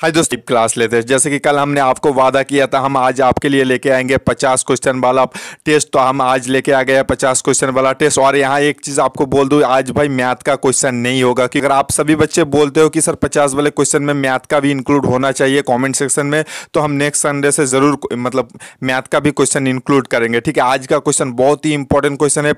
हाय दोस्तों, क्लास लेते हैं। जैसे कि कल हमने आपको वादा किया था, हम आज आपके लिए लेके आएंगे 50 क्वेश्चन वाला टेस्ट। तो हम आज लेके आ गए हैं 50 क्वेश्चन वाला टेस्ट। और यहाँ एक चीज़ आपको बोल दूँ, आज भाई मैथ का क्वेश्चन नहीं होगा। कि अगर आप सभी बच्चे बोलते हो कि सर 50 वाले क्वेश्चन में मैथ का भी इंक्लूड होना चाहिए कॉमेंट सेक्शन में, तो हम नेक्स्ट संडे से ज़रूर मतलब मैथ का भी क्वेश्चन इंक्लूड करेंगे। ठीक है, आज का क्वेश्चन बहुत ही इंपॉर्टेंट क्वेश्चन है।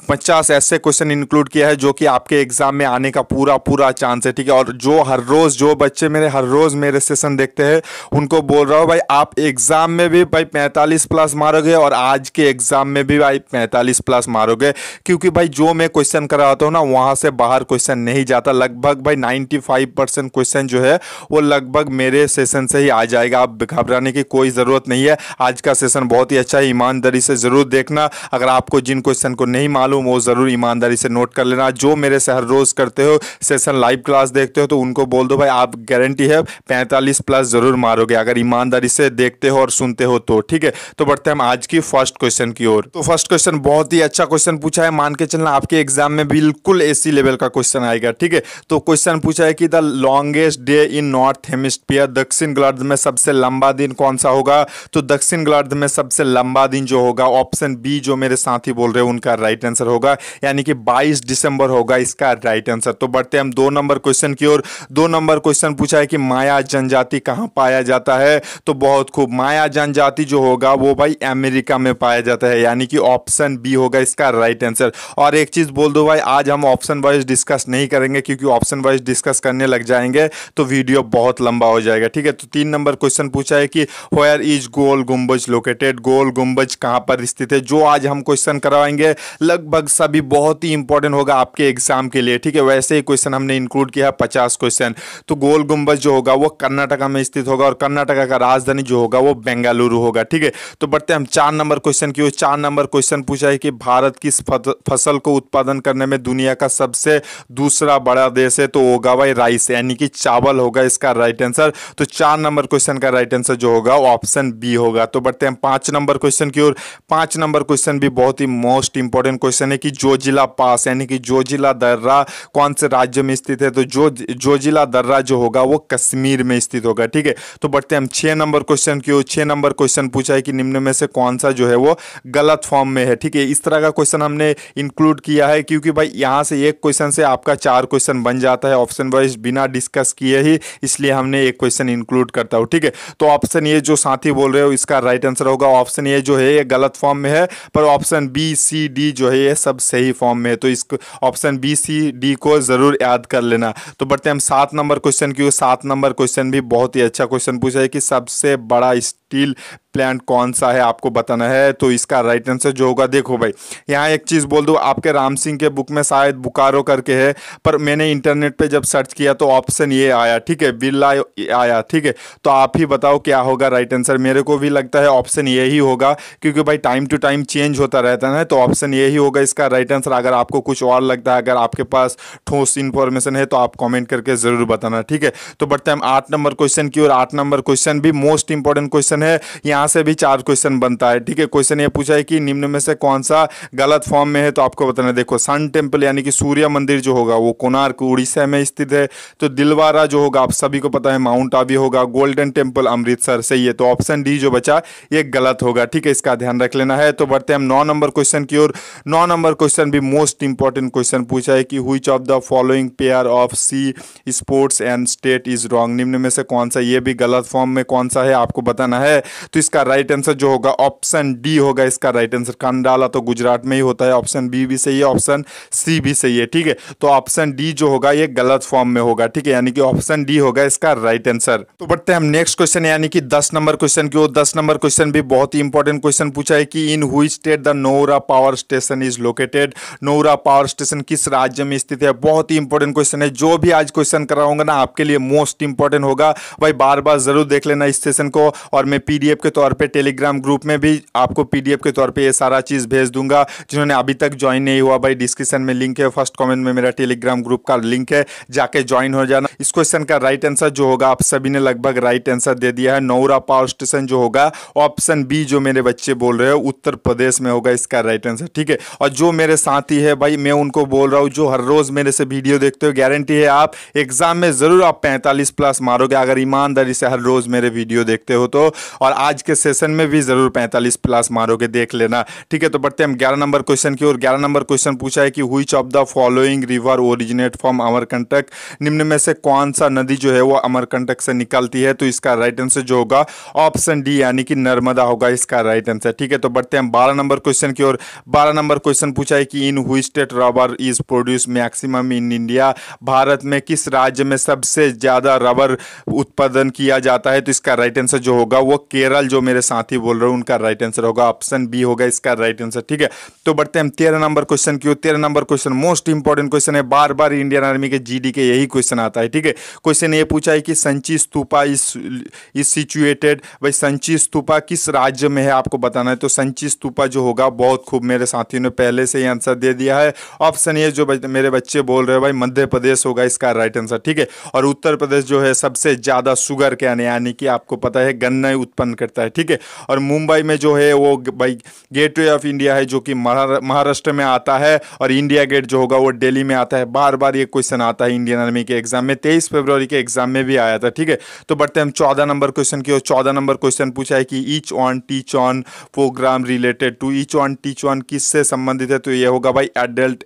50 ऐसे क्वेश्चन इंक्लूड किया है जो कि आपके एग्जाम में आने का पूरा पूरा चांस है। ठीक है, और जो हर रोज़ जो बच्चे हर रोज़ मेरे सेशन देखते हैं उनको बोल रहा हूँ भाई, आप एग्जाम में भी भाई 45 प्लस मारोगे और आज के एग्जाम में भी भाई 45 प्लस मारोगे। क्योंकि भाई जो मैं क्वेश्चन कराता हूँ ना, वहाँ से बाहर क्वेश्चन नहीं जाता। लगभग भाई 95% क्वेश्चन जो है वो लगभग मेरे सेशन से ही आ जाएगा। आप घबराने की कोई ज़रूरत नहीं है। आज का सेशन बहुत ही अच्छा है, ईमानदारी से ज़रूर देखना। अगर आपको जिन क्वेश्चन को नहीं मालूम वो ज़रूर ईमानदारी से नोट कर लेना। जो मेरे से हर रोज़ करते हो सेशन लाइव क्लास देखते हो, तो उनको बोल दो भाई, आप गारंटी है 45 प्लस जरूर मारोगे अगर ईमानदारी से देखते हो और सुनते हो तो। ठीक है, तो बढ़ते हैं हम आज की फर्स्ट क्वेश्चन की ओर। तो फर्स्ट क्वेश्चन बहुत ही अच्छा क्वेश्चन पूछा है। मान के चलना आपके एग्जाम में बिल्कुल एसी लेवल का क्वेश्चन आएगा। ठीक है, तो क्वेश्चन पूछा है कि the longest day in north hemisphere, दक्षिण गोलार्ध में सबसे लंबा दिन कौन सा होगा। तो दक्षिण गोलार्ध में सबसे लंबा दिन जो होगा, ऑप्शन बी जो मेरे साथी बोल रहे हैं उनका राइट आंसर होगा, यानी कि 22 दिसंबर होगा इसका राइट आंसर। तो बढ़ते हैं हम 2 नंबर क्वेश्चन की ओर। 2 नंबर क्वेश्चन पूछा है कि माया जनजाति कहाँ पाया जाता है। तो बहुत खूब, माया जनजाति जो होगा वो भाई अमेरिका में पाया जाता है, यानी कि ऑप्शन बी होगा इसका राइट आंसर। और एक चीज बोल दो भाई, आज हम ऑप्शन वाइज डिस्कस नहीं करेंगे, क्योंकि ऑप्शन वाइज डिस्कस करने लग जाएंगे तो वीडियो बहुत लंबा हो जाएगा। ठीक है, तो 3 नंबर क्वेश्चन पूछा है कि व्हेयर इज गोल गुम्बज लोकेटेड, गोल गुम्बज कहाँ पर स्थित है। जो आज हम क्वेश्चन करवाएंगे लगभग सभी बहुत ही इंपॉर्टेंट होगा आपके एग्जाम के लिए। ठीक है, वैसे ही क्वेश्चन हमने इंक्लूड किया है 50 क्वेश्चन। तो गोल गुम्बज जो होगा वो कर्नाटका में स्थित होगा और कर्नाटका का राजधानी जो होगा वो बेंगलुरु होगा। ठीक है, तो बढ़ते हैं हम 4 नंबर क्वेश्चन की ओर। 4 नंबर क्वेश्चन पूछा है कि भारत किस फसल को उत्पादन करने में दुनिया का सबसे दूसरा बड़ा देश है। तो होगा भाई राइस, यानी कि चावल होगा इसका राइट आंसर। तो 4 नंबर क्वेश्चन का राइट आंसर जो होगा वो ऑप्शन बी होगा। तो बढ़ते हैं 5 नंबर क्वेश्चन की ओर। 5 नंबर क्वेश्चन भी बहुत ही मोस्ट इंपॉर्टेंट क्वेश्चन है कि जोजिला पास, यानी कि जोजिला दर्रा कौन से राज्य में स्थित है। तो जोजिला दर्रा जो होगा वो कश्मीर में स्थित होगा। ठीक है, तो बढ़ते हैं हम 6 नंबर क्वेश्चन की ओर। 6 नंबर क्वेश्चन पूछा है कि निम्न में से कौन सा जो है वो गलत फॉर्म में है। ठीक है, इस तरह का क्वेश्चन हमने इंक्लूड किया है क्योंकि भाई यहाँ से एक क्वेश्चन से आपका 4 क्वेश्चन बन जाता है ऑप्शन वाइज बिना डिस्कस किए ही, इसलिए हमने एक क्वेश्चन इंक्लूड करता हूँ। ठीक है, तो ऑप्शन ए जो साथी बोल रहे हो इसका राइट आंसर होगा। ऑप्शन ए जो है ये गलत फॉर्म में है, पर ऑप्शन बी सी डी जो है ये सब सही फॉर्म में है। तो इस ऑप्शन बी सी डी को जरूर याद कर लेना। तो बढ़ते हैं हम 7 नंबर क्वेश्चन की ओर। 7 नंबर क्वेश्चन भी बहुत ही अच्छा क्वेश्चन पूछा है कि सबसे बड़ा स्टील प्लांट कौन सा है, आपको बताना है। तो इसका राइट आंसर जो होगा, देखो भाई यहाँ एक चीज़ बोल दूँ, आपके राम सिंह के बुक में शायद बुकारो करके है, पर मैंने इंटरनेट पे जब सर्च किया तो ऑप्शन ये आया। ठीक है, बिरला आया। ठीक है, तो आप ही बताओ क्या होगा राइट आंसर। मेरे को भी लगता है ऑप्शन ये ही होगा, क्योंकि भाई टाइम टू टाइम चेंज होता रहता है, तो ऑप्शन ये ही होगा इसका राइट आंसर। अगर आपको कुछ और लगता है, अगर आपके पास ठोस इन्फॉर्मेशन है तो आप कॉमेंट करके ज़रूर बताना। ठीक है, तो बढ़ते हैं हम 8 नंबर क्वेश्चन की ओर। 8 नंबर क्वेश्चन भी मोस्ट इंपॉर्टेंट क्वेश्चन है, यहाँ से भी 4 क्वेश्चन बनता है। ठीक है, क्वेश्चन ये पूछा है कि निम्न में से कौन सा गलत फॉर्म में है, तो आपको बताना है। देखो, सन टेम्पल यानी कि सूर्य मंदिर जो होगा वो कोणार्क उड़ीसा में स्थित है। तो दिलवारा जो होगा आप सभी को पता है माउंट आबू होगा। गोल्डन टेम्पल अमृतसर, सही है। तो ऑप्शन डी जो बचा ये गलत होगा। ठीक है, इसका ध्यान रख लेना है। तो बढ़ते हैं हम 9 नंबर क्वेश्चन की ओर। 9 नंबर क्वेश्चन भी मोस्ट इंपॉर्टेंट क्वेश्चन पूछा है कि which of the following pair of seaports and state is wrong, निम्न में से कौन सा, ये भी गलत फॉर्म में कौन सा है आपको बताना है। तो इसका राइट आंसर जो होगा ऑप्शन डी होगा इसका राइट आंसर। कंडाला तो गुजरात में ही होता है। ऑप्शन बी भी सही है, ऑप्शन सी भी सही है। ठीक है, तो ऑप्शन डी जो होगा ये गलत फॉर्म में होगा। ठीक है, यानी कि ऑप्शन डी होगा इसका राइट आंसर। तो बढ़ते हैं हम नेक्स्ट क्वेश्चन यानी कि 10 नंबर क्वेश्चन की ओर। 10 नंबर क्वेश्चन भी बहुत ही इंपॉर्टेंट क्वेश्चन पूछा है कि in which state the Narora power station is located, Narora power station किस राज्य में स्थित है। बहुत ही इंपॉर्टेंट क्वेश्चन है। जो भी आज क्वेश्चन कराऊंगा ना आपके लिए मोस्ट इंपॉर्टेंट होगा भाई, बार बार जरूर देख लेना इस सेशन को, और मैं पीडीएफ के तौर तौर पे टेलीग्राम ग्रुप में भी आपको पीडीएफ के तौर पे ये सारा चीज़ भेज दूंगा। जिन्होंने अभी तक ज्वाइन नहीं हुआ भाई, डिस्क्रिप्शन में लिंक है, फर्स्ट कमेंट में मेरा टेलीग्राम ग्रुप का लिंक है, जाके ज्वाइन हो जाना। इस क्वेश्चन का राइट आंसर जो होगा, आप सभी ने लगभग राइट आंसर दे दिया है। नौरा पावर स्टेशन जो होगा ऑप्शन बी, जो मेरे बच्चे बोल रहे हो, उत्तर प्रदेश में होगा इसका राइट आंसर, ठीक है। और जो मेरे साथी है भाई, मैं उनको बोल रहा हूँ जो हर रोज मेरे से वीडियो देखते हो, गारंटी है आप एग्जाम में जरूर आप 45 प्लस मारोगे अगर ईमानदारी से हर रोज मेरे वीडियो देखते हो तो। और आज के सेशन में भी जरूर 45 प्लस मारोगे, देख लेना, ठीक है। तो बढ़ते हैं हम 11 नंबर क्वेश्चन की ओर। 11 नंबर क्वेश्चन पूछा है कि which of the following river originate from Amarkantak, निम्न में से कौन सा नदी जो है वो अमरकंटक से निकलती है। तो इसका राइट आंसर जो होगा ऑप्शन डी यानी कि नर्मदा होगा इसका राइट आंसर, ठीक है। तो बढ़ते हैं 12 नंबर क्वेश्चन की ओर। 12 नंबर क्वेश्चन पूछा है कि in which state rubber is produce maximum in India, Bharat में किस राज्य में सबसे ज्यादा रबर उत्पादन किया जाता है। तो इसका राइट आंसर जो होगा वो केरल, जो मेरे साथी बोल रहे हैं उनका राइट आंसर होगा ऑप्शन बी होगा इसका राइट आंसर, ठीक है। तो बढ़ते हैं 13 नंबर क्वेश्चन की ओर। 13 number question most important question है, बार बार इंडियन आर्मी के जीडी के यही क्वेश्चन आता है, ठीक है। क्वेश्चन ये पूछा है कि संची स्तूपा इज सिचुएटेड, भाई संची स्तूपा किस राज्य में है आपको बताना है। तो संची स्तूपा जो होगा, बहुत खूब मेरे साथियों ने पहले से ही आंसर दे दिया है, ऑप्शन ए जो मेरे बच्चे बोल रहे हैं भाई मध्य प्रदेश होगा इसका राइट आंसर, ठीक है। और उत्तर प्रदेश जो है सबसे ज्यादा शुगर कैन यानी कि आपको पता है गन्ना उत्पन्न करता है, ठीक है। और मुंबई में जो है वो भाई गेटवे ऑफ इंडिया है जो कि महाराष्ट्र में आता है, और इंडिया गेट जो होगा वो दिल्ली में आता है। बार बार ये क्वेश्चन आता है इंडियन आर्मी के एग्जाम में, 23 फरवरी के एग्जाम में भी आया था, ठीक है। तो बढ़ते हैं हम 14 नंबर क्वेश्चन की ओर। 14 नंबर क्वेश्चन पूछा है कि each one teach one program related to, each one teach one किससे संबंधित है। तो ये होगा भाई एडल्ट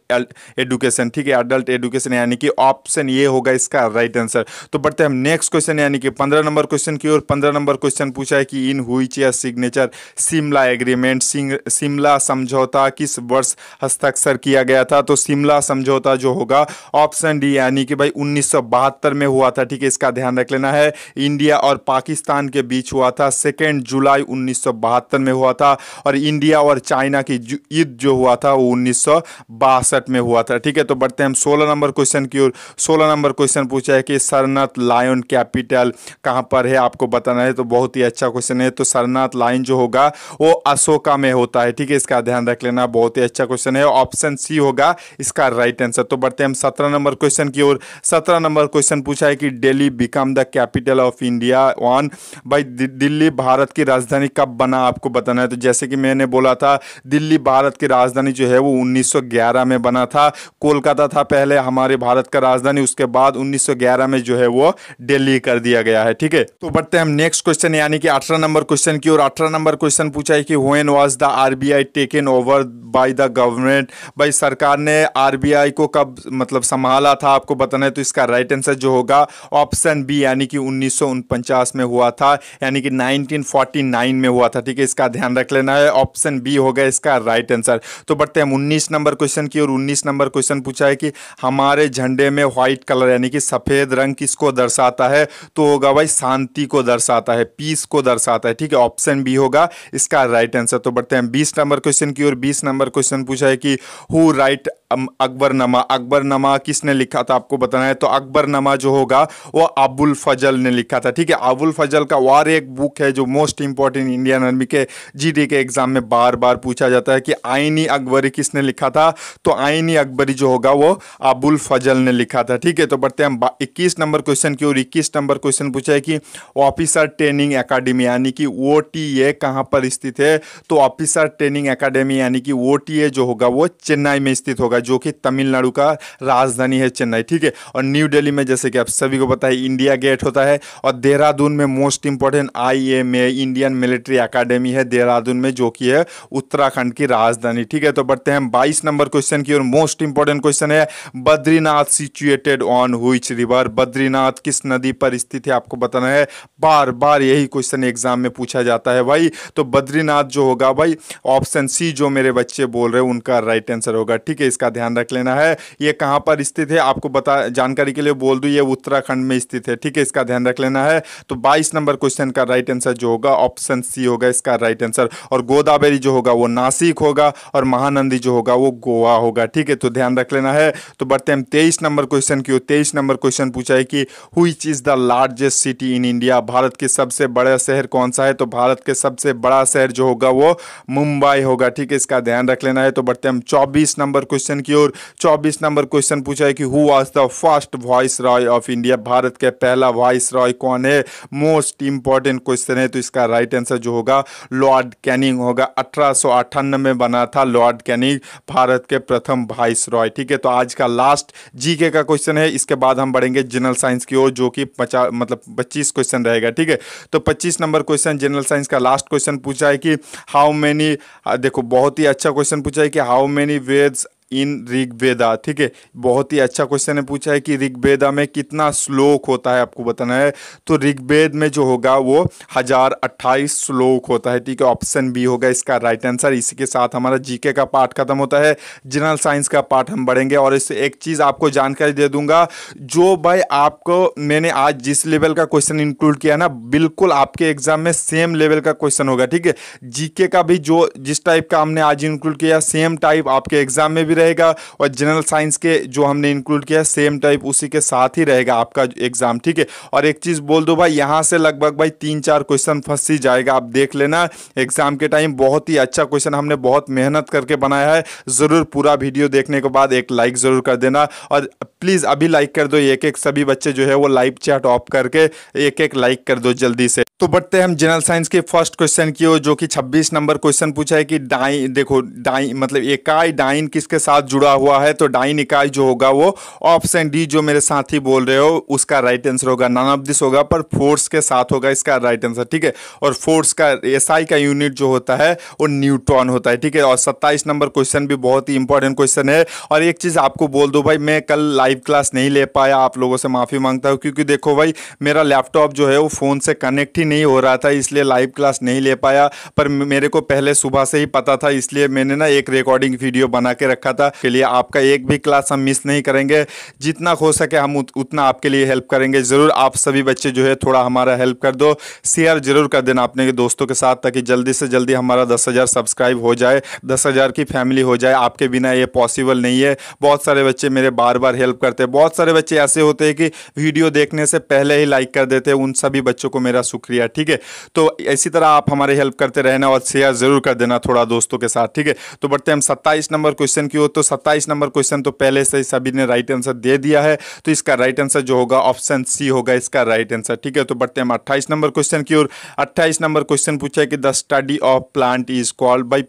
एडुकेशन, ठीक है, एडल्ट एडुकेशन यानी कि ऑप्शन ये होगा इसका राइट आंसर। तो बढ़ते हैं हम नेक्स्ट क्वेश्चन यानी कि 15 नंबर क्वेश्चन की ओर। 15 नंबर क्वेश्चन पूछा है कि in which year signature Shimla agreement, Shimla समझौता किस वर्ष हस्ताक्षर किया गया था। तो शिमला समझौता जो होगा ऑप्शन डी यानी कि भाई 1972 में हुआ था, ठीक है, इसका ध्यान रख लेना है। इंडिया और पाकिस्तान के बीच हुआ था, 2 जुलाई 1972 में हुआ था। और इंडिया और चाइना की युद्ध जो हुआ था वो 1962 में हुआ था, ठीक है। तो बढ़ते हैं हम 16 नंबर क्वेश्चन की ओर। 16 नंबर क्वेश्चन पूछा है कि सरनाथ लायन कैपिटल कहां पर है आपको बताना है। तो बहुत ही अच्छा क्वेश्चन है। तो सरनाथ लायन जो होगा वो अशोका में होता है, ठीक है, इसका ध्यान रख लेना, बहुत ही अच्छा क्वेश्चन है, ऑप्शन सी होगा इसका राइट आंसर। तो बढ़ते हैं हम 17 नंबर क्वेश्चन की ओर। 17 नंबर क्वेश्चन पूछा है कि Delhi become the capital of India on, भाई दिल्ली भारत की राजधानी कब बना आपको बताना है। तो जैसे कि मैंने बोला था, दिल्ली भारत की राजधानी जो है वो 1911 में बना था। कोलकाता था पहले हमारे भारत का राजधानी, उसके बाद 1911 में जो है वो दिल्ली कर दिया गया है, ठीक है। तो बढ़ते हैं हम नेक्स्ट क्वेश्चन यानी कि 18 नंबर क्वेश्चन की ओर। 18 नंबर क्वेश्चन पूछा है कि when was the RBI taken over by the government, भाई सरकार ने आरबीआई को कब मतलब संभाला था आपको बताना है। तो इसका राइट आंसर जो होगा ऑप्शन बी यानी कि 1949 में हुआ था, यानी कि 1949 में हुआ था, ठीक है, इसका ध्यान रख लेना है, ऑप्शन बी होगा इसका राइट आंसर। तो बढ़ते हैं 19 नंबर क्वेश्चन की ओर। 19 नंबर क्वेश्चन पूछा है कि हमारे झंडे में व्हाइट कलर यानी कि सफेद रंग किसको दर्शाता है। तो होगा भाई शांति को दर्शाता है, पीस को दर्शाता है, ठीक है, ऑप्शन बी होगा इसका राइट आंसर। तो बढ़ते हैं 20 नंबर क्वेश्चन की ओर। 20 नंबर क्वेश्चन पूछा है कि हु राइट अकबरनामा, अकबरनामा किसने लिखा था आपको बताना है। तो अकबरनामा जो होगा वो अबुल फजल ने लिखा था, ठीक है। अबुल फजल का और एक बुक है जो मोस्ट इंपॉर्टेंट इंडियन आर्मी के जीडी के एग्जाम में बार बार पूछा जाता है कि आईनी अकबरी किसने लिखा था। तो आईनी अकबरी जो होगा वो अबुल फजल ने लिखा था, ठीक है। तो बढ़ते हैं 21 नंबर क्वेश्चन की ओर। 21 नंबर क्वेश्चन पूछा है कि ऑफिसर ट्रेनिंग एकेडमी यानी कि OTA कहां पर स्थित है। तो ऑफिसर ट्रेनिंग एकेडमी यानी कि OTA जो होगा वो चेन्नई में स्थित होगा, जो कि तमिलनाडु का राजधानी है चेन्नई, ठीक है। और न्यू दिल्ली में जैसे कि आप सभी को पता है इंडिया गेट होता है। और देहरादून में most important IMA Indian military academy है देहरादून में, जो कि है उत्तराखंड की राजधानी, ठीक है। तो बढ़ते हैं 22 नंबर क्वेश्चन की ओर। मोस्ट इंपॉर्टेंट क्वेश्चन है Badrinath situated on which river, Badrinath किस नदी पर स्थित है आपको बताना है। बार बार यही क्वेश्चन एग्जाम में पूछा जाता है भाई। तो बद्रीनाथ जो होगा भाई ऑप्शन सी जो मेरे बच्चे बोल रहे हैं उनका राइट आंसर होगा, ठीक है, इसका ध्यान रख लेना है। ये कहां पर स्थित है आपको बता जानकारी के लिए बोल दूं, ये उत्तराखंड में स्थित है, ठीक है, इसका ध्यान रख लेना है। तो 22 नंबर क्वेश्चन का राइट आंसर जो होगा ऑप्शन सी होगा इसका राइट आंसर। और गोदावरी जो होगा वो नासिक होगा, और महानंदी जो होगा वो गोवा होगा, ठीक है, तो ध्यान रख लेना है। तो बढ़ते हैं 23 नंबर क्वेश्चन की ओर। 23 नंबर क्वेश्चन पूछा है कि which is the largest city in India, Bharat के सबसे बड़ा शहर कौन सा है। है तो भारत के सबसे बड़ा शहर जो होगा वो मुंबई होगा, ठीक है, इसका ध्यान रख लेना है। तो बढ़ते हम 24 नंबर क्वेश्चन की ओर। 24 नंबर क्वेश्चन पूछा है कि who was the first voice Roy of India, Bharat के पहला वॉइस रॉय कौन है। मोस्ट इंपॉर्टेंट क्वेश्चन है, तो इसका राइट आंसर जो होगा लॉर्ड कैनिंग होगा। 1898 में बना था लॉर्ड कैनिंग भारत के प्रथम वॉइस रॉय, ठीक है। तो आज का लास्ट जीके का क्वेश्चन है, इसके बाद हम बढ़ेंगे जनरल साइंस की ओर जो कि 25 क्वेश्चन रहेगा, ठीक है। तो 25 नंबर क्वेश्चन जनरल साइंस का लास्ट क्वेश्चन पूछा है कि हाउ मेनी, देखो बहुत ही अच्छा क्वेश्चन पूछा है कि हाउ मेनी वेद्स इन ऋग्वेदा, ठीक है, बहुत ही अच्छा क्वेश्चन है। पूछा है कि ऋग्वेदा में कितना श्लोक होता है, आपको बताना है। तो ऋग्वेद में जो होगा वो 1028 श्लोक होता है, ठीक है, ऑप्शन बी होगा इसका राइट आंसर। इसी के साथ हमारा जीके का पार्ट खत्म होता है, जनरल साइंस का पार्ट हम बढ़ेंगे। और इससे एक चीज़ आपको जानकारी दे दूंगा, जो भाई आपको मैंने आज जिस लेवल का क्वेश्चन इंक्लूड किया ना, बिल्कुल आपके एग्जाम में सेम लेवल का क्वेश्चन होगा, ठीक है। जीके का भी जो जिस टाइप का हमने आज इंक्लूड किया सेम टाइप आपके एग्जाम में भी रहेगा, और जनरल साइंस के जो हमने इंक्लूड किया सेम टाइप उसी के साथ ही रहेगा आपका एग्जाम, ठीक है। और एक चीज बोल दो भाई, यहां से लगभग भाई 3-4 क्वेश्चन फंस ही जाएगा, आप देख लेना एग्जाम के टाइम। बहुत ही अच्छा क्वेश्चन हमने बहुत मेहनत करके बनाया है। जरूर पूरा वीडियो देखने के बाद एक लाइक जरूर कर देना, और प्लीज अभी लाइक कर दो, एक एक सभी बच्चे जो है वो लाइव चैट ऑफ करके एक एक लाइक कर दो जल्दी से। तो बढ़ते हैं हम जनरल साइंस के फर्स्ट क्वेश्चन की ओर, जो कि 26 नंबर क्वेश्चन पूछा है कि डाइन, देखो डाइन मतलब इकाई डाइन किसके साथ जुड़ा हुआ है। तो डाइन इकाई जो होगा वो ऑप्शन डी जो मेरे साथी बोल रहे हो उसका राइट आंसर होगा। नन ऑफ दिस होगा, पर फोर्स के साथ होगा इसका राइट आंसर, ठीक है। और फोर्स का एसआई का यूनिट जो होता है वो न्यूटन होता है, ठीक है। और 27 नंबर क्वेश्चन भी बहुत ही इंपॉर्टेंट क्वेश्चन है। और एक चीज आपको बोल दो भाई, मैं कल लाइव क्लास नहीं ले पाया, आप लोगों से माफी मांगता हूँ, क्योंकि देखो भाई मेरा लैपटॉप जो है वो फोन से कनेक्ट ही नहीं हो रहा था, इसलिए लाइव क्लास नहीं ले पाया। पर मेरे को पहले सुबह से ही पता था, इसलिए मैंने ना एक रिकॉर्डिंग वीडियो बना के रखा था के लिए। आपका एक भी क्लास हम मिस नहीं करेंगे, जितना हो सके हम उतना आपके लिए हेल्प करेंगे। जरूर आप सभी बच्चे जो है थोड़ा हमारा हेल्प कर दो, शेयर जरूर कर देना अपने दोस्तों के साथ, ताकि जल्दी से जल्दी हमारा 10,000 सब्सक्राइब हो जाए, 10,000 की फैमिली हो जाए। आपके बिना ये पॉसिबल नहीं है। बहुत सारे बच्चे मेरे बार बार हेल्प करते हैं, बहुत सारे बच्चे ऐसे होते हैं कि वीडियो देखने से पहले ही लाइक कर देते हैं। उन सभी बच्चों को मेरा शुक्रिया, ठीक है। तो इसी तरह आप हमारे हेल्प करते रहना और शेयर जरूर कर देना थोड़ा दोस्तों के साथ, ठीक है। तो बढ़ते हैं हम 27 नंबर क्वेश्चन की ओर। तो 27 नंबर क्वेश्चन तो पहले से ही सभी ने राइट आंसर दे दिया है, तो इसका राइट आंसर जो होगा ऑप्शन सी होगा इसका राइट आंसर, ठीक है। तो बढ़ते हैं हम 28 नंबर क्वेश्चन की ओर। 28 नंबर क्वेश्चन पूछा है कि the study of plant is called, भाई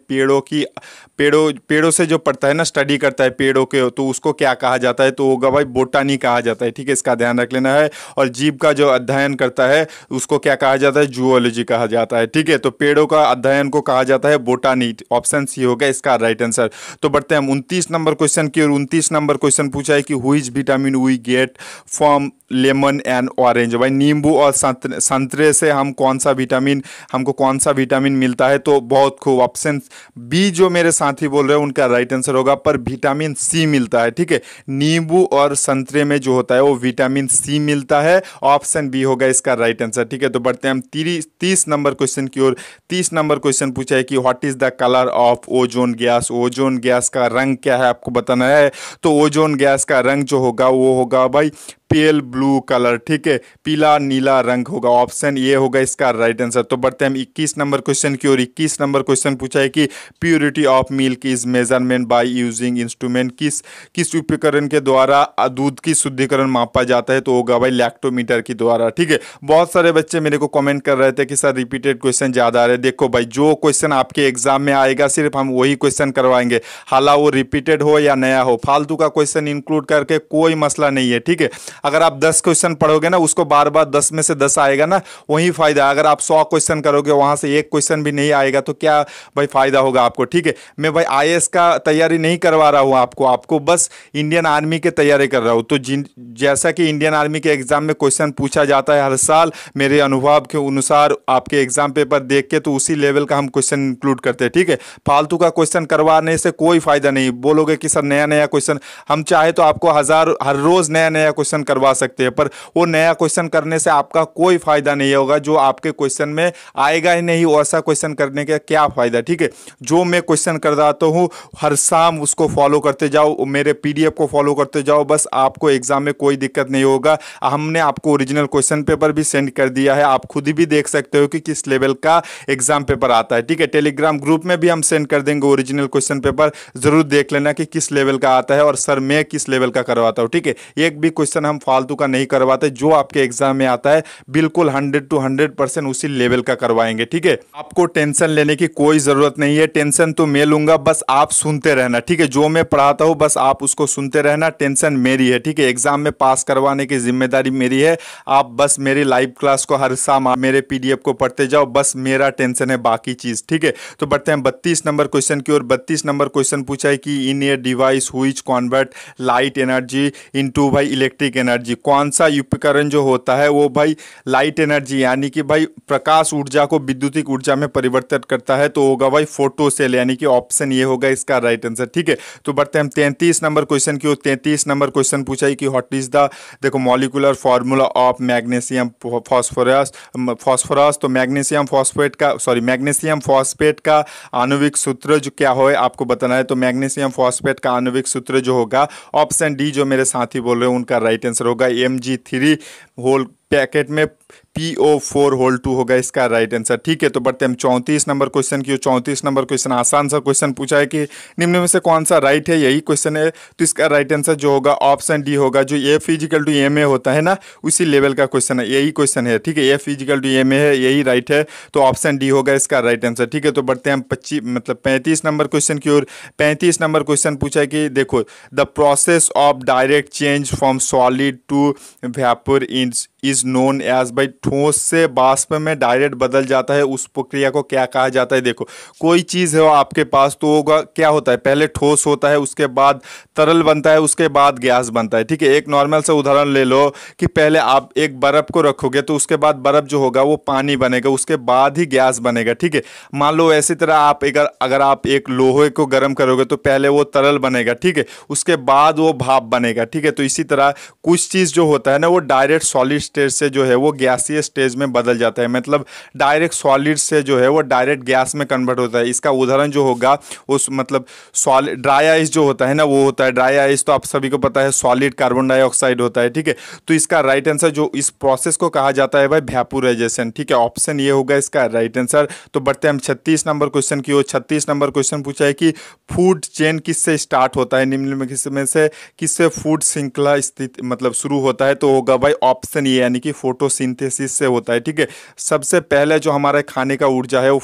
पेड़ों से जो पढ़ता है ना, स्टडी करता है पेड़ों के, तो उसको क्या कहा जाता है। तो होगा भाई बोटानी कहा जाता है, ठीक है, इसका ध्यान रख लेना है। और जीव का जो अध्ययन करता है उसको क्या कहा जाता है, जूलॉजी कहा जाता है, ठीक है। तो पेड़ों का अध्ययन को कहा जाता है बोटानी, ऑप्शन सी होगा इसका राइट आंसर। तो बढ़ते हैं हम 29 नंबर क्वेश्चन की ओर। 29 नंबर क्वेश्चन पूछा है कि which vitamin we get from lemon and orange, भाई नींबू और संतरे से हमको कौन सा विटामिन मिलता है। तो बहुत खूब, ऑप्शन बी जो मेरे साथी बोल रहे हैं उनका राइट आंसर होगा, पर विटामिन सी मिलता है, ठीक है। नींबू और संतरे में जो होता है वो विटामिन सी मिलता है, ऑप्शन बी होगा इसका राइट आंसर, ठीक है। तो बढ़ते हैं हम 30 नंबर क्वेश्चन की ओर। 30 नंबर क्वेश्चन पूछा है कि what is the colour of ozone gas, ozone gas का रंग क्या है आपको बताना है। तो ओजोन गैस का रंग जो होगा वो होगा भाई पेल ब्लू कलर, ठीक है, पीला नीला रंग होगा, ऑप्शन ये होगा इसका राइट आंसर। तो बढ़ते हैं हम 21 नंबर क्वेश्चन की ओर। 21 नंबर क्वेश्चन पूछा है कि purity of milk is measurement by using instrument, किस उपकरण के द्वारा दूध की शुद्धिकरण मापा जाता है। तो होगा भाई लैक्टोमीटर के द्वारा, ठीक है। बहुत सारे बच्चे मेरे को कमेंट कर रहे थे कि सर रिपीटेड क्वेश्चन ज्यादा आ रहे। देखो भाई जो क्वेश्चन आपके एग्जाम में आएगा सिर्फ हम वही क्वेश्चन करवाएंगे, हालांकि वो रिपीटेड हो या नया हो। फालतू का क्वेश्चन इंक्लूड करके कोई मसला नहीं है, ठीक है। अगर आप 10 क्वेश्चन पढ़ोगे ना, उसको बार बार 10 में से 10 आएगा ना, वही फायदा। अगर आप 100 क्वेश्चन करोगे वहां से एक क्वेश्चन भी नहीं आएगा तो क्या भाई फायदा होगा आपको, ठीक है। मैं भाई आईएएस का तैयारी नहीं करवा रहा हूं आपको बस इंडियन आर्मी की तैयारी कर रहा हूं। तो जैसा कि इंडियन आर्मी के एग्जाम में क्वेश्चन पूछा जाता है हर साल, मेरे अनुभव के अनुसार आपके एग्जाम पेपर देख के, तो उसी लेवल का हम क्वेश्चन इंक्लूड करते हैं, ठीक है। फालतू का क्वेश्चन करवाने से कोई फायदा नहीं। बोलोगे कि सर नया नया क्वेश्चन, हम चाहे तो आपको हर रोज नया नया क्वेश्चन करवा सकते हैं, पर वो नया क्वेश्चन करने से आपका कोई फायदा नहीं होगा। जो आपके क्वेश्चन में आएगा ही नहीं, वैसा क्वेश्चन करने का क्या फायदा। ठीक है, जो मैं क्वेश्चन करवाता हूँ हर शाम उसको फॉलो करते जाओ, मेरे पीडीएफ को फॉलो करते जाओ, बस आपको एग्जाम में कोई दिक्कत नहीं होगा। हमने आपको ओरिजिनल क्वेश्चन पेपर भी सेंड कर दिया है, आप खुद भी देख सकते हो कि किस लेवल का एग्जाम पेपर आता है। ठीक है, टेलीग्राम ग्रुप में भी हम सेंड कर देंगे ओरिजिनल क्वेश्चन पेपर, जरूर देख लेना कि किस लेवल का आता है और सर मैं किस लेवल का करवाता हूँ। ठीक है, एक भी क्वेश्चन हम फालतू का नहीं करवाते, जो आपके एग्जाम में आता है बिल्कुल 100 to 100% उसी लेवल का करवाएंगे। ठीक है, आपको टेंशन लेने की कोई जरूरत नहीं है, टेंशन तो मैं लूंगा, बस आप सुनते रहना। ठीक है, जो मैं पढ़ाता हूँ बस आप उसको सुनते रहना, टेंशन मेरी है। ठीक है, एग्जाम में पास करवाने की जिम्मेदारी मेरी है, आप बस मेरी लाइव क्लास को हर शाम मेरे पीडीएफ को पढ़ते जाओ, बस मेरा टेंशन है बाकी चीज। ठीक है, तो बढ़ते हैं 32 नंबर क्वेश्चन की ओर। 32 नंबर क्वेश्चन पूछा है कि in a device which convert light energy into भाई इलेक्ट्रिक एनर्जी, कौन सा उपकरण जो होता है वो भाई लाइट एनर्जी यानी कि भाई प्रकाश ऊर्जा को विद्युतिक ऊर्जा में परिवर्तित करता है, तो होगा भाई फोटो सेल, यानी कि ऑप्शन ये होगा इसका राइट आंसर। ठीक है, तो बढ़ते हैं हम 33 नंबर क्वेश्चन की ओर। 33 नंबर क्वेश्चन पूछा है कि व्हाट इज द, देखो, molecular formula of magnesium phosphorus, तो मैग्नीशियम फॉस्फेट का, सॉरी, मैग्नीशियम फॉस्फेट का आणविक सूत्र जो क्या हो आपको बताना है। तो मैग्नीशियम फॉस्फेट का आणविक सूत्र जो होगा ऑप्शन डी, जो मेरे साथी बोल रहे हैं उनका राइट आंसर होगा Mg3 होल पैकेट में PO4 होल 2 होगा इसका राइट आंसर। ठीक है, तो बढ़ते हम 34 नंबर क्वेश्चन की। 34 नंबर क्वेश्चन आसान सा क्वेश्चन पूछा है कि निम्न में से कौन सा राइट है, यही क्वेश्चन है, तो इसका राइट आंसर जो होगा ऑप्शन डी होगा, जो F is equal to m a होता है ना, उसी लेवल का क्वेश्चन है, यही क्वेश्चन है। ठीक है, F is equal to m a है, यही राइट है, तो ऑप्शन डी होगा इसका राइट आंसर। ठीक है, तो बढ़ते हैं हम 35 नंबर क्वेश्चन की ओर। 35 नंबर क्वेश्चन पूछा है कि देखो, the process of direct change from solid to vapour is known as, भाई ठोस से बाष्प में डायरेक्ट बदल जाता है, उस प्रक्रिया को क्या कहा जाता है। देखो, कोई चीज़ है आपके पास, तो होगा क्या होता है, पहले ठोस होता है, उसके बाद तरल बनता है, उसके बाद गैस बनता है। ठीक है, एक नॉर्मल सा उदाहरण ले लो कि पहले आप एक बर्फ को रखोगे तो उसके बाद बर्फ जो होगा वो पानी बनेगा, उसके बाद ही गैस बनेगा। ठीक है, मान लो ऐसी तरह आप अगर आप एक लोहे को गर्म करोगे तो पहले वो तरल बनेगा, ठीक है, उसके बाद वो भाप बनेगा। ठीक है, तो इसी तरह कुछ चीज़ जो होता है ना वो डायरेक्ट सॉलिड स्टेज से जो है वो गैसीय स्टेज में बदल जाता है, मतलब डायरेक्ट सॉलिड से जो है वो डायरेक्ट गैस में कन्वर्ट होता है। इसका उदाहरण जो होगा उस, मतलब सॉलिड ड्राई आइस जो होता है ना, वो होता है ड्राई आइस, तो आप सभी को पता है सॉलिड कार्बन डाइऑक्साइड होता है। ठीक है, तो इसका राइट आंसर जो इस प्रोसेस को कहा जाता है भाई वेपोराइजेशन। ठीक है, ऑप्शन ये होगा इसका राइट आंसर। तो बढ़ते हैं हम 36 नंबर क्वेश्चन की ओर। 36 नंबर क्वेश्चन पूछा है कि फूड चेन किससे स्टार्ट होता है, निम्न में किससे फूड श्रृंखला स्थिति मतलब शुरू होता है, तो होगा भाई ऑप्शन ये, यानी कि फोटोसिंथेसिस से होता है। ठीक है, सबसे पहले जो हमारे खाने का ऊर्जा है वो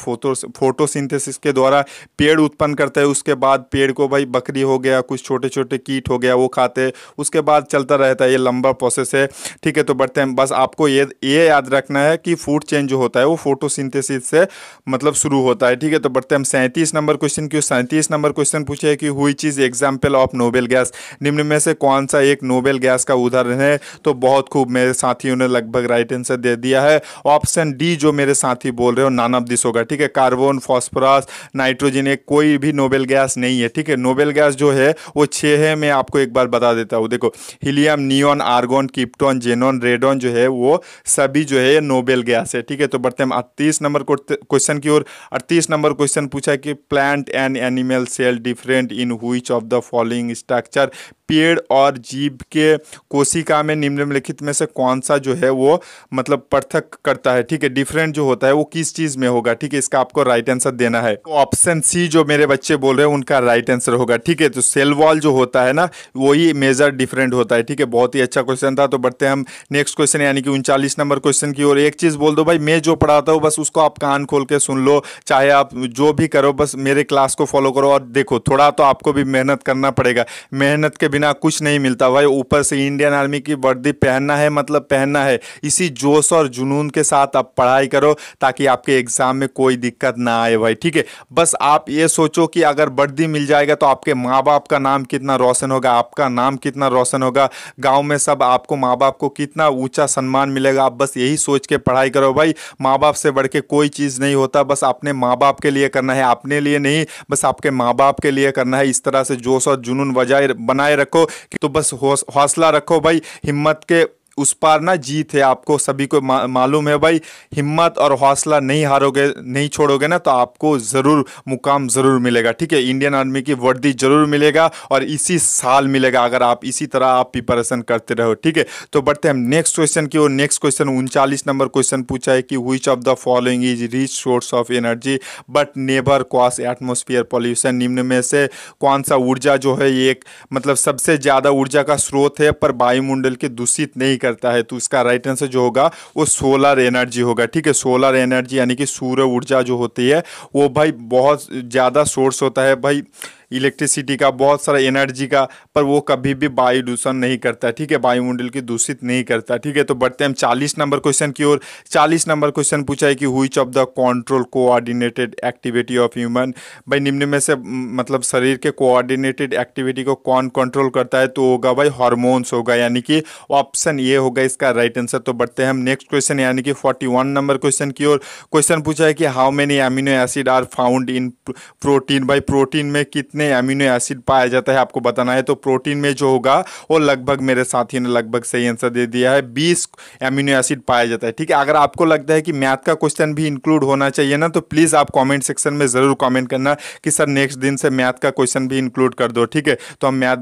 फोटोसिंथेसिस के द्वारा पेड़ उत्पन्न करता है, उसके बाद पेड़ को भाई बकरी हो गया, कुछ छोटे छोटे कीट हो गया वो खाते हैं, उसके बाद चलता रहता है, ये लंबा प्रोसेस है। ठीक है, तो बढ़ते हैं, बस आपको ये याद रखना है कि फूड चेन जो होता है वो फोटोसिंथेसिस से मतलब शुरू होता है। ठीक है, तो बढ़ते हैं हम 37 नंबर क्वेश्चन की। 37 नंबर क्वेश्चन पूछे है कि which is example of noble gas, निम्न में से कौन सा एक नोबेल गैस का उदाहरण है। तो बहुत खूब, मेरे साथियों ने लगभग राइट आंसर दे दिया है, ऑप्शन डी जो मेरे साथी बोल रहे हो नन ऑफ दिस होगा। ठीक है, कार्बन, फास्फोरस, नाइट्रोजन, एक कोई भी नोबेल गैस नहीं है। ठीक है, नोबेल गैस जो है वो 6 है, मैं आपको एक बार बता देता हूँ। देखो, helium, neon, argon, krypton, xenon, radon जो है वो सभी जो है नोबेल गैस है। ठीक है, तो बढ़ते हैं 38 नंबर क्वेश्चन की ओर। 38 नंबर क्वेश्चन पूछा है कि plant and animal cell different in which of the following structure, पेड़ और जीव के कोशिका में निम्नलिखित में से कौन सा जो है वो मतलब पृथक करता है। ठीक है, डिफरेंट जो होता है वो किस चीज में होगा। ठीक है, इसका आपको राइट आंसर देना है, तो ऑप्शन सी जो मेरे बच्चे बोल रहे हैं उनका राइट आंसर होगा। ठीक है, तो सेल वॉल जो होता है ना वही मेजर डिफरेंट होता है। ठीक है, बहुत ही अच्छा क्वेश्चन था। तो बढ़ते हैं हम नेक्स्ट क्वेश्चन यानी कि 39 नंबर क्वेश्चन की ओर। एक चीज बोल दो भाई, मैं जो पढ़ाता हूँ बस उसको आप कान खोल के सुन लो, चाहे आप जो भी करो बस मेरे क्लास को फॉलो करो। और देखो, थोड़ा तो आपको भी मेहनत करना पड़ेगा, मेहनत के बिना कुछ नहीं मिलता भाई। ऊपर से इंडियन आर्मी की वर्दी पहनना है, मतलब पहनना है। इसी जोश और जुनून के साथ आप पढ़ाई करो ताकि आपके एग्जाम में कोई दिक्कत ना आए भाई। ठीक है, बस आप ये सोचो कि अगर वर्दी मिल जाएगा तो आपके माँ बाप का नाम कितना रोशन होगा, आपका नाम कितना रोशन होगा, गांव में सब आपको, माँ बाप को कितना ऊंचा सम्मान मिलेगा। आप बस यही सोच के पढ़ाई करो भाई, माँ बाप से बढ़ के कोई चीज़ नहीं होता, बस अपने माँ बाप के लिए करना है, अपने लिए नहीं, बस आपके माँ बाप के लिए करना है। इस तरह से जोश और जुनून बनाए रखो। रखो कि तो बस हौसला रखो भाई, हिम्मत के उस पार ना जीत है, आपको सभी को मालूम है भाई। हिम्मत और हौसला नहीं हारोगे, नहीं छोड़ोगे ना, तो आपको ज़रूर मुकाम ज़रूर मिलेगा, ठीक है। इंडियन आर्मी की वर्दी ज़रूर मिलेगा और इसी साल मिलेगा, अगर आप इसी तरह आप प्रिपरेशन करते रहो, ठीक है। तो बढ़ते हैं हम नेक्स्ट क्वेश्चन की ओर। नेक्स्ट क्वेश्चन 39 नंबर क्वेश्चन पूछा है कि which of the following is rich source of energy but never cause atmosphere pollution. निम्न में से कौन सा ऊर्जा जो है ये एक मतलब सबसे ज़्यादा ऊर्जा का स्रोत है पर वायुमंडल के दूषित नहीं करता है? तो इसका राइट आंसर जो होगा वो सोलर एनर्जी होगा, ठीक है। सोलर एनर्जी यानी कि सूर्य ऊर्जा जो होती है वो भाई बहुत ज़्यादा सोर्स होता है भाई इलेक्ट्रिसिटी का, बहुत सारा एनर्जी का, पर वो कभी भी वायु दूषण नहीं करता, ठीक है, वायुमंडल की दूषित नहीं करता, ठीक है। तो बढ़ते हैं हम 40 नंबर क्वेश्चन की ओर। 40 नंबर क्वेश्चन पूछा है कि which of the control coordinated activity of human. भाई निम्न में से मतलब शरीर के कोऑर्डिनेटेड एक्टिविटी को कौन कंट्रोल करता है? तो होगा भाई हार्मोन्स होगा, यानी कि ऑप्शन ए होगा इसका राइट आंसर। तो बढ़ते हैं हम नेक्स्ट क्वेश्चन यानी कि 41 नंबर क्वेश्चन की ओर। क्वेश्चन पूछा है कि how many amino acid are found in protein. भाई प्रोटीन में कितने अमीनो एसिड पाया जाता है आपको बताना है। तो प्रोटीन में जो होगा वो लगभग, मेरे साथी ने लगभग सही आंसर दे दिया है, 20 अमीनो एसिड पाया जाता है, ठीक है। अगर आपको लगता है कि मैथ का क्वेश्चन भी इंक्लूड होना चाहिए ना, तो प्लीज़ आप कमेंट सेक्शन में ज़रूर कमेंट करना कि सर नेक्स्ट दिन से मैथ का क्वेश्चन भी इंक्लूड कर दो, ठीक है। तो हम मैथ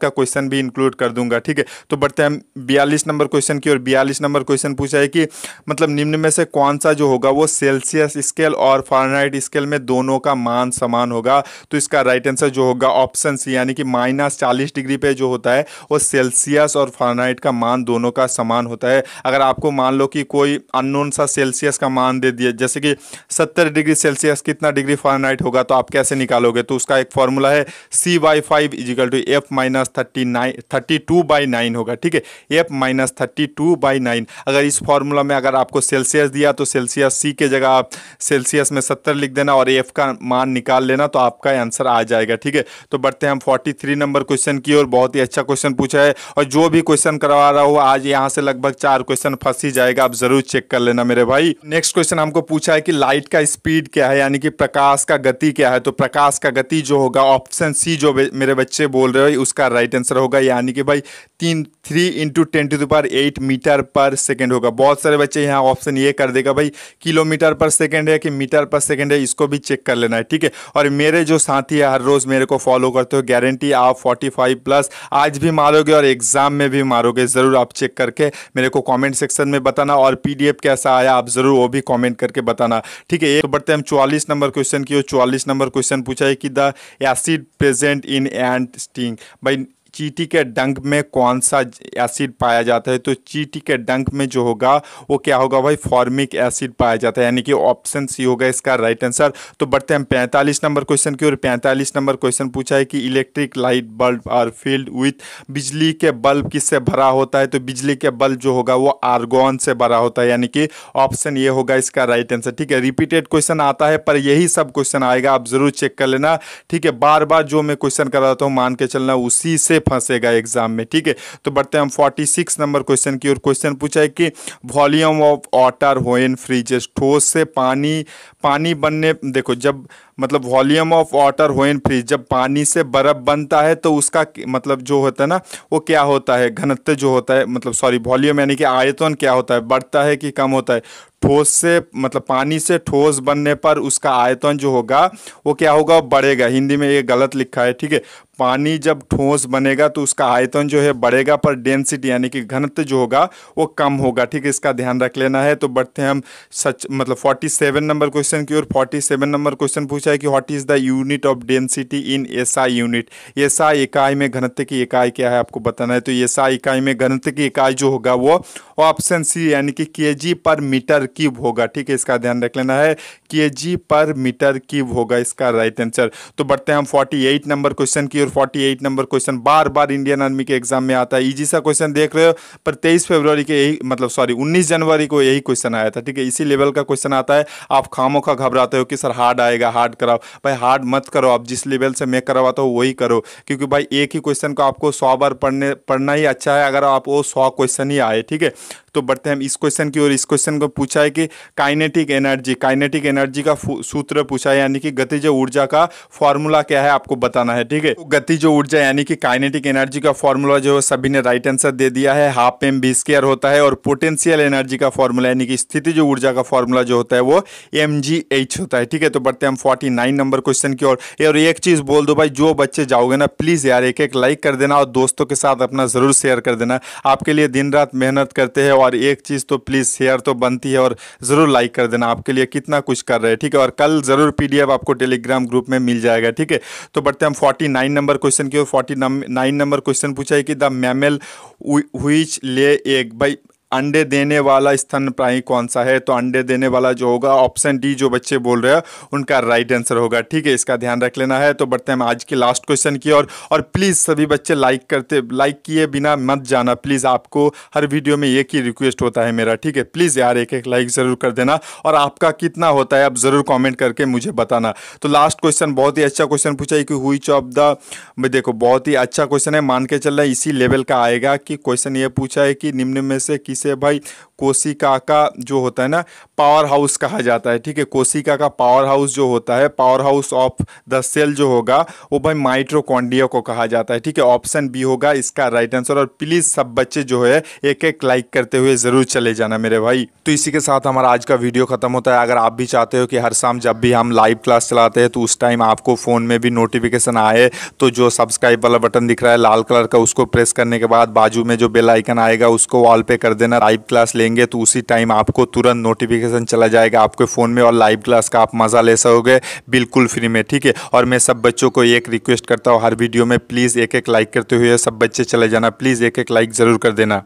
का क्वेश्चन भी इंक्लूड कर दूंगा, ठीक है। तो बढ़ते हैं हम 42 नंबर क्वेश्चन की ओर। 42 नंबर क्वेश्चन पूछा है कि मतलब निम्न में से कौन सा जो होगा वो सेल्सियस स्केल और फ़ारेनहाइट स्केल में दोनों का मान समान होगा। तो इसका राइट आंसर जो होगा ऑप्शन सी, यानी कि -40 डिग्री पे जो होता है वो सेल्सियस और फ़ारेनहाइट का मान दोनों का समान होता है। अगर आपको मान लो कि कोई अननोन सा सेल्सियस का मान दे दिया, जैसे कि 70 डिग्री सेल्सियस कितना डिग्री फ़ारेनहाइट होगा, तो आप कैसे निकालोगे? तो उसका एक फॉर्मूला है C/5 = F-32/9 होगा, ठीक है। F-32/9। अगर इस फॉर्मूला में अगर आपको सेल्सियस दिया तो सेल्सियस C के जगह आप सेल्सियस में 70 लिख देना और F का मान निकाल लेना, तो आपका आंसर आ जाएगा, ठीक है। तो बढ़ते हैं हम 43 नंबर क्वेश्चन की ओर। बहुत ही अच्छा क्वेश्चन पूछा है और जो भी क्वेश्चन करवा रहा हूँ आज यहाँ से लगभग 4 क्वेश्चन फंस ही जाएगा, आप जरूर चेक कर लेना मेरे भाई। नेक्स्ट क्वेश्चन हमको पूछा है कि लाइट का स्पीड क्या है, यानी कि प्रकाश का गति क्या है। तो प्रकाश का गति जो होगा ऑप्शन सी जो मेरे बच्चे बोल रहे हो उसका राइट आंसर होगा, यानी कि भाई 3 × 10⁸ मीटर पर सेकेंड होगा। बहुत सारे बच्चे यहाँ ऑप्शन ये कर देगा भाई किलोमीटर पर सेकेंड है कि मीटर पर सेकेंड है, इसको भी चेक कर लेना है, ठीक है। और मेरे जो साथी है हर रोज़ मेरे को फॉलो करते हो, गारंटी आप 45+ आज भी मारोगे और एग्जाम में भी मारोगे। ज़रूर आप चेक करके मेरे को कमेंट सेक्शन में बताना और PDF कैसा आया आप ज़रूर वो भी कमेंट करके बताना, ठीक है। तो बढ़ते हैं हम 44 नंबर क्वेश्चन की। 44 नंबर क्वेश्चन पूछा है कि the acid present in ant sting. भाई चींटी के डंक में कौन सा एसिड पाया जाता है? तो चींटी के डंक में जो होगा वो क्या होगा भाई फॉर्मिक एसिड पाया जाता है, यानी कि ऑप्शन सी होगा इसका राइट आंसर। तो बढ़ते हैं 45 नंबर क्वेश्चन की ओर। 45 नंबर क्वेश्चन पूछा है कि electric light bulb are filled with. बिजली के बल्ब किससे भरा होता है? तो बिजली के बल्ब जो होगा वो आर्गॉन से भरा होता है, यानी कि ऑप्शन ये होगा इसका राइट आंसर, ठीक है। रिपीटेड क्वेश्चन आता है पर यही सब क्वेश्चन आएगा, आप जरूर चेक कर लेना, ठीक है। बार बार जो मैं क्वेश्चन कराता हूँ मान के चलना उसी से फंसेगा एग्जाम में, ठीक है। तो बढ़ते हैं हम 46 नंबर क्वेश्चन की ओर। क्वेश्चन पूछा है कि volume of water when freezes. ठोस से पानी बनने, देखो जब मतलब volume of water when freeze, जब पानी से बर्फ बनता है तो उसका मतलब जो होता है ना वो क्या होता है, घनत्व जो होता है, मतलब सॉरी वॉल्यूम यानी कि आयतन क्या होता है, बढ़ता है कि कम होता है? ठोस से मतलब पानी से ठोस बनने पर उसका आयतन जो होगा वो क्या होगा, बढ़ेगा। हिंदी में ये गलत लिखा है, ठीक है। पानी जब ठोस बनेगा तो उसका आयतन जो है बढ़ेगा पर डेंसिटी यानी कि घनत्व जो होगा वो कम होगा, ठीक है। इसका ध्यान रख लेना है। तो बढ़ते हैं हम 47 नंबर क्वेश्चन की ओर। 47 नंबर क्वेश्चन पूछा है कि what is the unit of density in SI unit. SI इकाई में घनत्व की इकाई क्या है आपको बताना है। तो एसआई इकाई में घनत्व की इकाई जो होगा वो ऑप्शन सी यानी कि kg/m³ होगा, ठीक है। इसका ध्यान रख लेना है, kg/m³ होगा इसका राइट आंसर। तो बढ़ते हैं हम 48 नंबर क्वेश्चन की ओर। 48 नंबर क्वेश्चन बार बार इंडियन आर्मी के एग्जाम में आता है, इजी सा क्वेश्चन देख रहे हो, पर 23 फरवरी के यही मतलब सॉरी 19 जनवरी को यही क्वेश्चन आया था, ठीक है। इसी लेवल का क्वेश्चन आता है, आप खामोखा घबराते हो कि सर हार्ड आएगा, हार्ड कराओ। भाई हार्ड मत करो, आप जिस लेवल से मैं करवाता हूँ वही करो, क्योंकि भाई एक ही क्वेश्चन को आपको 100 बार पढ़ना ही अच्छा है, अगर आप वो 100 क्वेश्चन ही आए, ठीक है। तो बढ़ते हैं हम इस क्वेश्चन की ओर। इस क्वेश्चन को पूछा है कि काइनेटिक एनर्जी का सूत्र पूछा है, यानी कि गतिज ऊर्जा का फॉर्मूला क्या है आपको बताना है। ठीक है, तो गतिज ऊर्जा यानी कि काइनेटिक एनर्जी का फॉर्मूला जो है सभी ने राइट आंसर दे दिया है, हाफ एम बी स्क्वायर होता है। और पोटेंशियल एनर्जी का फॉर्मूला यानी कि स्थितिज ऊर्जा का फॉर्मूला जो होता है वो mgh होता है। ठीक है, तो बढ़ते हैं हम 49 नंबर क्वेश्चन की ओर। और एक चीज बोल दो भाई, जो बच्चे जाओगे ना प्लीज यार एक एक लाइक कर देना और दोस्तों के साथ अपना जरूर शेयर कर देना। आपके लिए दिन रात मेहनत करते हैं और एक चीज तो प्लीज शेयर तो बनती है और जरूर लाइक कर देना, आपके लिए कितना कुछ कर रहे हैं। ठीक है, और कल जरूर पीडीएफ आपको टेलीग्राम ग्रुप में मिल जाएगा। ठीक है, तो बढ़ते हैं हम 49 नंबर क्वेश्चन की ओर। 49 नंबर क्वेश्चन पूछा है कि द मैमल व्हिच ले एग, भाई अंडे देने वाला स्तनपायी कौन सा है? तो अंडे देने वाला जो होगा ऑप्शन डी, जो बच्चे बोल रहे हैं उनका राइट आंसर होगा। ठीक है, इसका ध्यान रख लेना है। तो बढ़ते हैं हम आज के लास्ट क्वेश्चन की ओर। और प्लीज़ सभी बच्चे लाइक किए बिना मत जाना प्लीज़, आपको हर वीडियो में एक ही रिक्वेस्ट होता है मेरा। ठीक है, प्लीज़ यार एक एक लाइक ज़रूर कर देना, और आपका कितना होता है आप ज़रूर कॉमेंट करके मुझे बताना। तो लास्ट क्वेश्चन बहुत ही अच्छा क्वेश्चन पूछा है कि व्हिच ऑफ द, देखो बहुत ही अच्छा क्वेश्चन है, मान के चल रहा है इसी लेवल का आएगा। कि क्वेश्चन ये पूछा है कि निम्न में से किसे भाई कोशिका का जो होता है ना पावर हाउस कहा जाता है। ठीक है, कोशिका का पावर हाउस जो होता है, power house of the cell जो होगा वो भाई माइटोकॉन्ड्रिया को कहा जाता है। ठीक है, ऑप्शन बी होगा इसका राइट आंसर। और प्लीज सब बच्चे जो है एक एक लाइक करते हुए जरूर चले जाना मेरे भाई। तो इसी के साथ हमारा आज का वीडियो खत्म होता है। अगर आप भी चाहते हो कि हर शाम जब भी हम लाइव क्लास चलाते हैं तो उस टाइम आपको फोन में भी नोटिफिकेशन आए, तो जो सब्सक्राइब वाला बटन दिख रहा है लाल कलर का, उसको प्रेस करने के बाद बाजू में जो बेल आइकन आएगा उसको ऑल पे कर देना। लाइव क्लास लेंगे तो उसी टाइम आपको तुरंत नोटिफिकेशन चला जाएगा आपके फ़ोन में, और लाइव क्लास का आप मज़ा ले सकोगे बिल्कुल फ्री में। ठीक है, और मैं सब बच्चों को एक रिक्वेस्ट करता हूँ, हर वीडियो में प्लीज़ एक एक लाइक करते हुए सब बच्चे चले जाना, प्लीज़ एक एक लाइक ज़रूर कर देना।